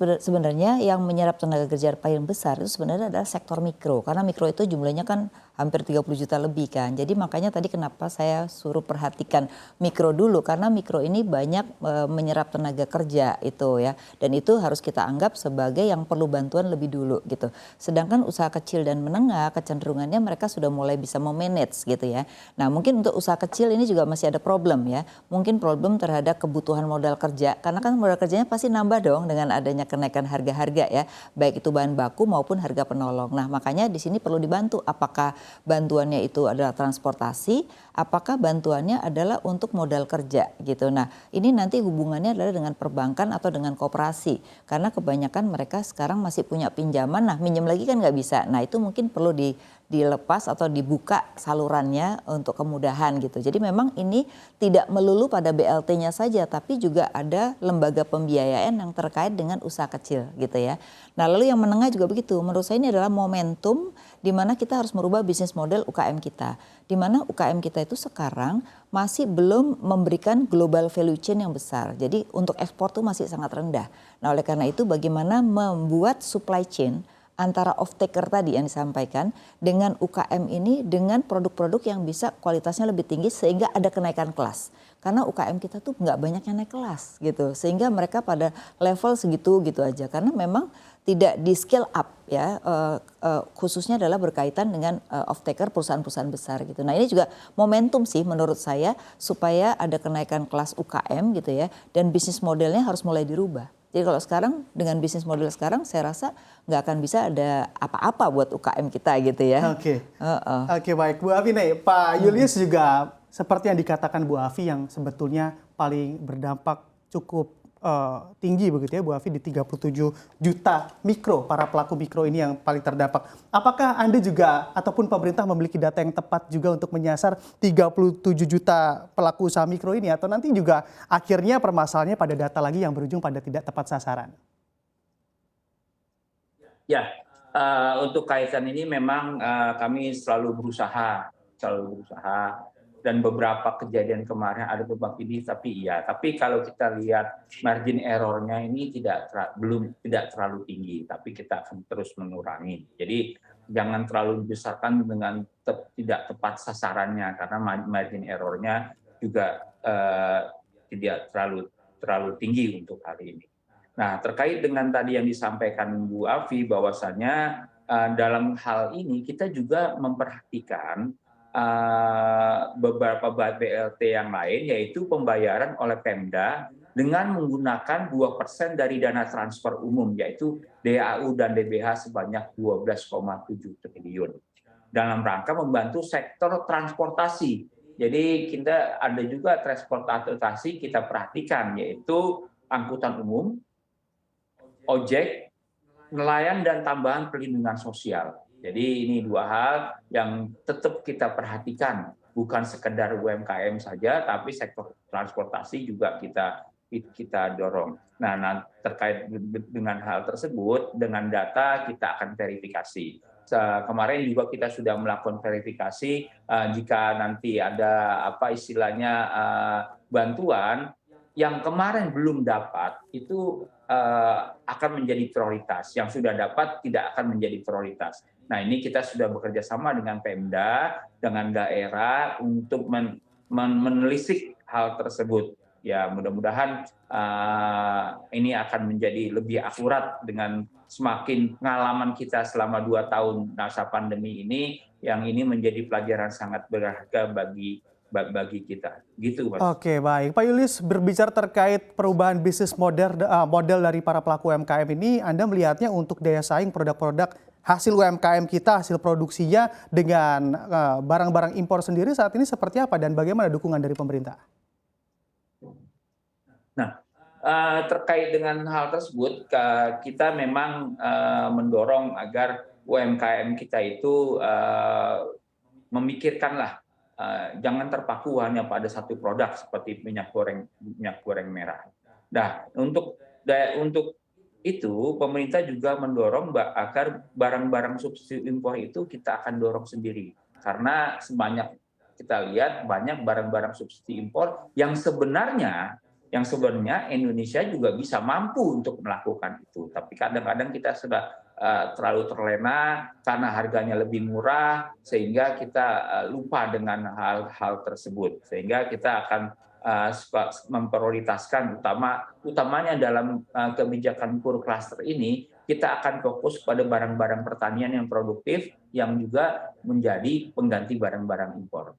Sebenarnya yang menyerap tenaga kerja paling besar itu sebenarnya adalah sektor mikro, karena mikro itu jumlahnya kan hampir 30 juta lebih kan. Jadi makanya tadi kenapa saya suruh perhatikan mikro dulu, karena mikro ini banyak menyerap tenaga kerja itu ya. Dan itu harus kita anggap sebagai yang perlu bantuan lebih dulu gitu. Sedangkan usaha kecil dan menengah kecenderungannya mereka sudah mulai bisa memanage gitu ya. Nah mungkin untuk usaha kecil ini juga masih ada problem ya. Mungkin problem terhadap kebutuhan modal kerja, karena kan modal kerjanya pasti nambah dong dengan adanya kenaikan harga-harga ya, baik itu bahan baku maupun harga penolong. Nah makanya di sini perlu dibantu, apakah bantuannya itu adalah transportasi, apakah bantuannya adalah untuk modal kerja gitu. Nah ini nanti hubungannya adalah dengan perbankan atau dengan koperasi, karena kebanyakan mereka sekarang masih punya pinjaman, nah minjem lagi kan nggak bisa. Nah itu mungkin perlu dilepas atau dibuka salurannya untuk kemudahan gitu. Jadi memang ini tidak melulu pada BLT-nya saja, tapi juga ada lembaga pembiayaan yang terkait dengan usaha kecil gitu ya. Nah lalu yang menengah juga begitu. Menurut saya ini adalah momentum di mana kita harus merubah bisnis model UKM kita. Di mana UKM kita itu sekarang masih belum memberikan global value chain yang besar. Jadi untuk ekspor tuh masih sangat rendah. Nah oleh karena itu bagaimana membuat supply chain antara off taker tadi yang disampaikan dengan UKM ini dengan produk-produk yang bisa kualitasnya lebih tinggi sehingga ada kenaikan kelas. Karena UKM kita tuh nggak banyak yang naik kelas gitu. Sehingga mereka pada level segitu gitu aja. Karena memang tidak di scale up ya, khususnya adalah berkaitan dengan off taker perusahaan-perusahaan besar gitu. Nah ini juga momentum sih menurut saya supaya ada kenaikan kelas UKM gitu ya, dan bisnis modelnya harus mulai dirubah. Jadi kalau sekarang dengan bisnis model sekarang saya rasa nggak akan bisa ada apa-apa buat UKM kita gitu ya. Oke, oke baik Bu Afi nih, Pak Julius juga seperti yang dikatakan Bu Afi yang sebetulnya paling berdampak cukup tinggi begitu ya Bu Afi, di 37 juta mikro, para pelaku mikro ini yang paling terdampak. Apakah Anda juga ataupun pemerintah memiliki data yang tepat juga untuk menyasar 37 juta pelaku usaha mikro ini, atau nanti juga akhirnya permasalahannya pada data lagi yang berujung pada tidak tepat sasaran? Ya, untuk kaitan ini memang kami selalu berusaha, dan beberapa kejadian kemarin ada beberapa ini, tapi kalau kita lihat margin error-nya ini belum terlalu tinggi, tapi kita akan terus mengurangi. Jadi jangan terlalu dibesarkan dengan tidak tepat sasarannya, karena margin error-nya juga tidak terlalu tinggi untuk hari ini. Nah, terkait dengan tadi yang disampaikan Bu Afi, bahwasannya dalam hal ini kita juga memperhatikan beberapa BLT yang lain, yaitu pembayaran oleh Pemda dengan menggunakan 2% dari dana transfer umum, yaitu DAU dan DBH sebanyak 12,7 triliun. Dalam rangka membantu sektor transportasi. Jadi kita ada juga transportasi kita perhatikan, yaitu angkutan umum, ojek, nelayan, dan tambahan perlindungan sosial. Jadi ini dua hal yang tetap kita perhatikan, bukan sekedar UMKM saja, tapi sektor transportasi juga kita dorong. Nah, terkait dengan hal tersebut, dengan data kita akan verifikasi. Kemarin juga kita sudah melakukan verifikasi, jika nanti ada bantuan yang kemarin belum dapat itu akan menjadi prioritas, yang sudah dapat tidak akan menjadi prioritas. Nah ini kita sudah bekerja sama dengan Pemda, dengan daerah untuk menelisik hal tersebut. Ya mudah-mudahan ini akan menjadi lebih akurat dengan semakin pengalaman kita selama 2 tahun masa pandemi ini, yang ini menjadi pelajaran sangat berharga bagi kita, gitu Mas. Oke baik, Pak Julius, berbicara terkait perubahan bisnis model dari para pelaku UMKM ini, Anda melihatnya untuk daya saing produk-produk hasil UMKM kita, hasil produksinya dengan barang-barang impor sendiri saat ini seperti apa dan bagaimana dukungan dari pemerintah? Nah, terkait dengan hal tersebut, kita memang mendorong agar UMKM kita itu memikirkanlah, jangan terpaku hanya pada satu produk seperti minyak goreng merah. Nah, untuk itu pemerintah juga mendorong agar barang-barang subsidi impor itu kita akan dorong sendiri, karena sebanyak kita lihat banyak barang-barang subsidi impor yang sebenarnya yang sebenarnya Indonesia juga bisa mampu untuk melakukan itu. Tapi kadang-kadang kita sudah terlalu terlena karena harganya lebih murah, sehingga kita lupa dengan hal-hal tersebut. Sehingga kita akan memprioritaskan utamanya dalam kebijakan kur cluster ini, kita akan fokus pada barang-barang pertanian yang produktif yang juga menjadi pengganti barang-barang impor.